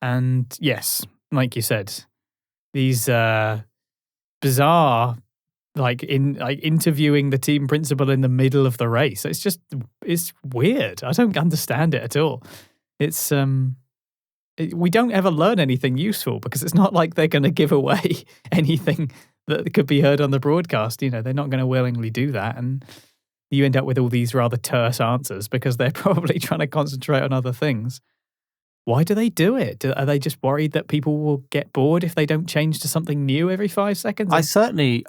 And yes, like you said, these bizarre, interviewing the team principal in the middle of the race. It's weird. I don't understand it at all. It's we don't ever learn anything useful because it's not like they're going to give away anything that could be heard on the broadcast. They're not going to willingly do that, and you end up with all these rather terse answers because they're probably trying to concentrate on other things. Why do they do it? Are they just worried that people will get bored if they don't change to something new every 5 seconds? I certainly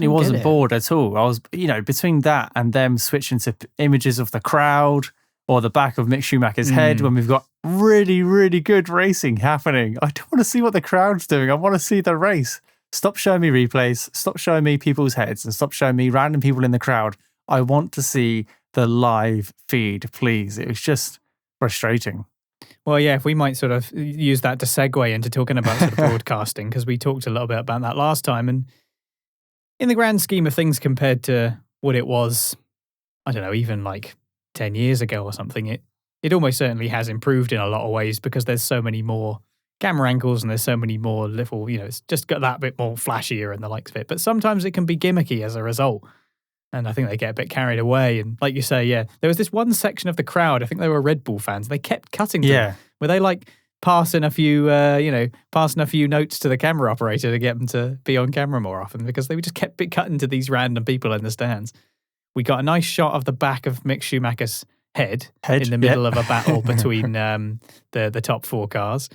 wasn't bored at all. I was, between that and them switching to images of the crowd or the back of Mick Schumacher's head when we've got really, really good racing happening. I don't want to see what the crowd's doing. I want to see the race. Stop showing me replays. Stop showing me people's heads and stop showing me random people in the crowd. I want to see the live feed, please. It was just frustrating. Well, yeah, if we might sort of use that to segue into talking about sort of broadcasting, because we talked a little bit about that last time. And in the grand scheme of things, compared to what it was, I don't know, even like 10 years ago or something, it almost certainly has improved in a lot of ways because there's so many more camera angles and there's so many more little, it's just got that bit more flashier and the likes of it. But sometimes it can be gimmicky as a result. And I think they get a bit carried away. And like you say, yeah, there was this one section of the crowd, I think they were Red Bull fans, they kept cutting them. Were they like passing a few notes to the camera operator to get them to be on camera more often because they just kept cutting to these random people in the stands. We got a nice shot of the back of Mick Schumacher's head in the middle of a battle between the top 4 cars.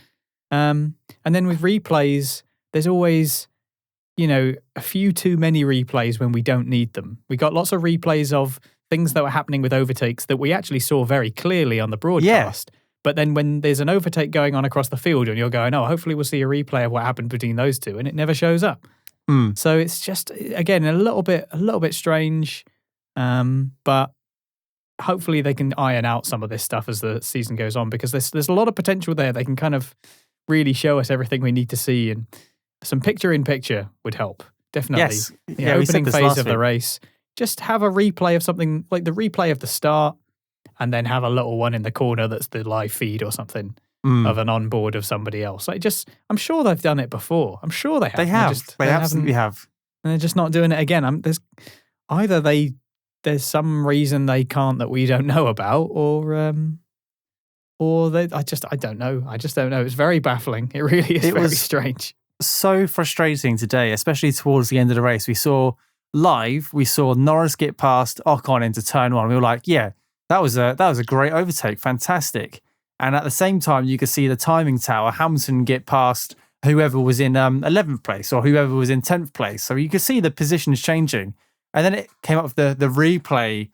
And then with replays, there's always a few too many replays when we don't need them. We got lots of replays of things that were happening with overtakes that we actually saw very clearly on the broadcast. Yeah. But then when there's an overtake going on across the field and you're going, oh, hopefully we'll see a replay of what happened between those two, and it never shows up. So it's just, again, a little bit strange. But hopefully they can iron out some of this stuff as the season goes on because there's a lot of potential there. They can kind of really show us everything we need to see, and some picture-in-picture would help, definitely. Yes. The opening phase of the race, just have a replay of something, like the replay of the start, and then have a little one in the corner that's the live feed or something of an onboard of somebody else. I'm sure they've done it before. I'm sure they have. They absolutely have. And they're just not doing it again. There's some reason they can't that we don't know about, or I don't know. I just don't know. It's very baffling. It really is very strange. So frustrating today, especially towards the end of the race. We saw Norris get past Ocon into turn 1. We were like, yeah, that was a great overtake, fantastic. And at the same time, you could see the timing tower, Hamilton get past whoever was in 11th place or whoever was in 10th place. So you could see the positions changing. And then it came up with the replay,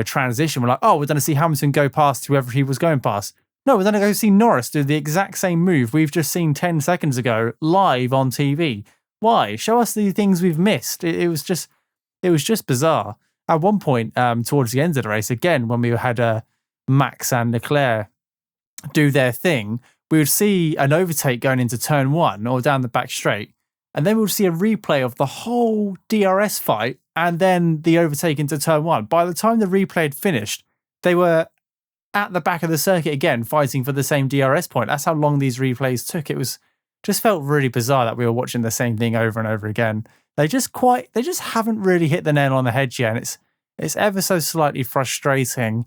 transition. We're like, oh, we're going to see Hamilton go past whoever he was going past. No, we're going to go see Norris do the exact same move we've just seen 10 seconds ago live on TV. Why? Show us the things we've missed. It was just bizarre. At one point, towards the end of the race, again, when we had Max and Leclerc do their thing, we would see an overtake going into turn 1 or down the back straight, and then we would see a replay of the whole DRS fight and then the overtake into turn 1. By the time the replay had finished, they were at the back of the circuit again, fighting for the same DRS point. That's how long these replays took. It just felt really bizarre that we were watching the same thing over and over again. They just haven't really hit the nail on the head yet. And it's ever so slightly frustrating.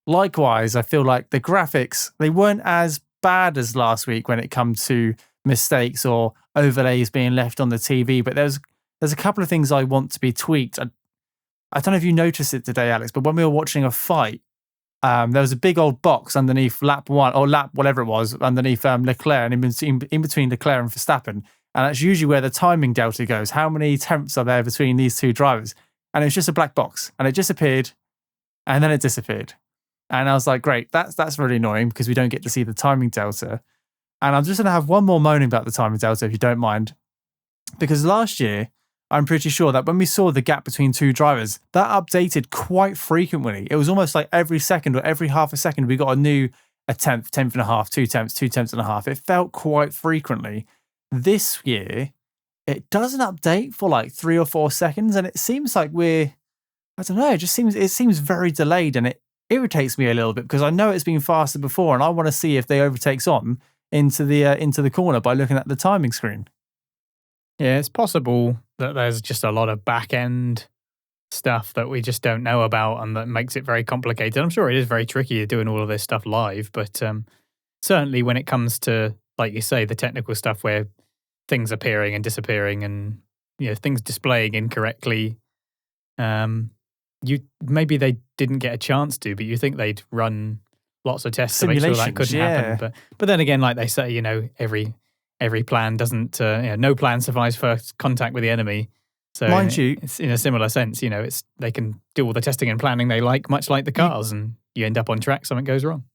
Likewise, I feel like the graphics, they weren't as bad as last week when it comes to mistakes or overlays being left on the TV, but there's a couple of things I want to be tweaked. I don't know if you noticed it today, Alex, but when we were watching a fight, there was a big old box underneath lap 1 or lap whatever it was underneath Leclerc, and in between Leclerc and Verstappen, and that's usually where the timing delta goes. How many tenths are there between these two drivers? And it was just a black box, and it just appeared, and then it disappeared. And I was like, great, that's really annoying because we don't get to see the timing delta. And I'm just going to have one more moaning about the timing delta, if you don't mind, because last year, I'm pretty sure that when we saw the gap between two drivers, that updated quite frequently. It was almost like every second or every half a second, we got a tenth, tenth and a half, 2 tenths, 2 tenths and a half. It felt quite frequently. This year, it doesn't update for like 3 or 4 seconds. And it seems like it seems very delayed, and it irritates me a little bit because I know it's been faster before and I want to see if the overtake's on. into the corner by looking at the timing screen. Yeah, it's possible that there's just a lot of back end stuff that we just don't know about, and that makes it very complicated. I'm sure it is very tricky doing all of this stuff live, but certainly when it comes to, like you say, the technical stuff where things appearing and disappearing and things displaying incorrectly, maybe they didn't get a chance to, but you think they'd run lots of tests to make sure that couldn't happen. But then again, like they say, every plan doesn't, no plan survives first contact with the enemy. So mind you, it's in a similar sense, they can do all the testing and planning they like, much like the cars, and you end up on track, something goes wrong.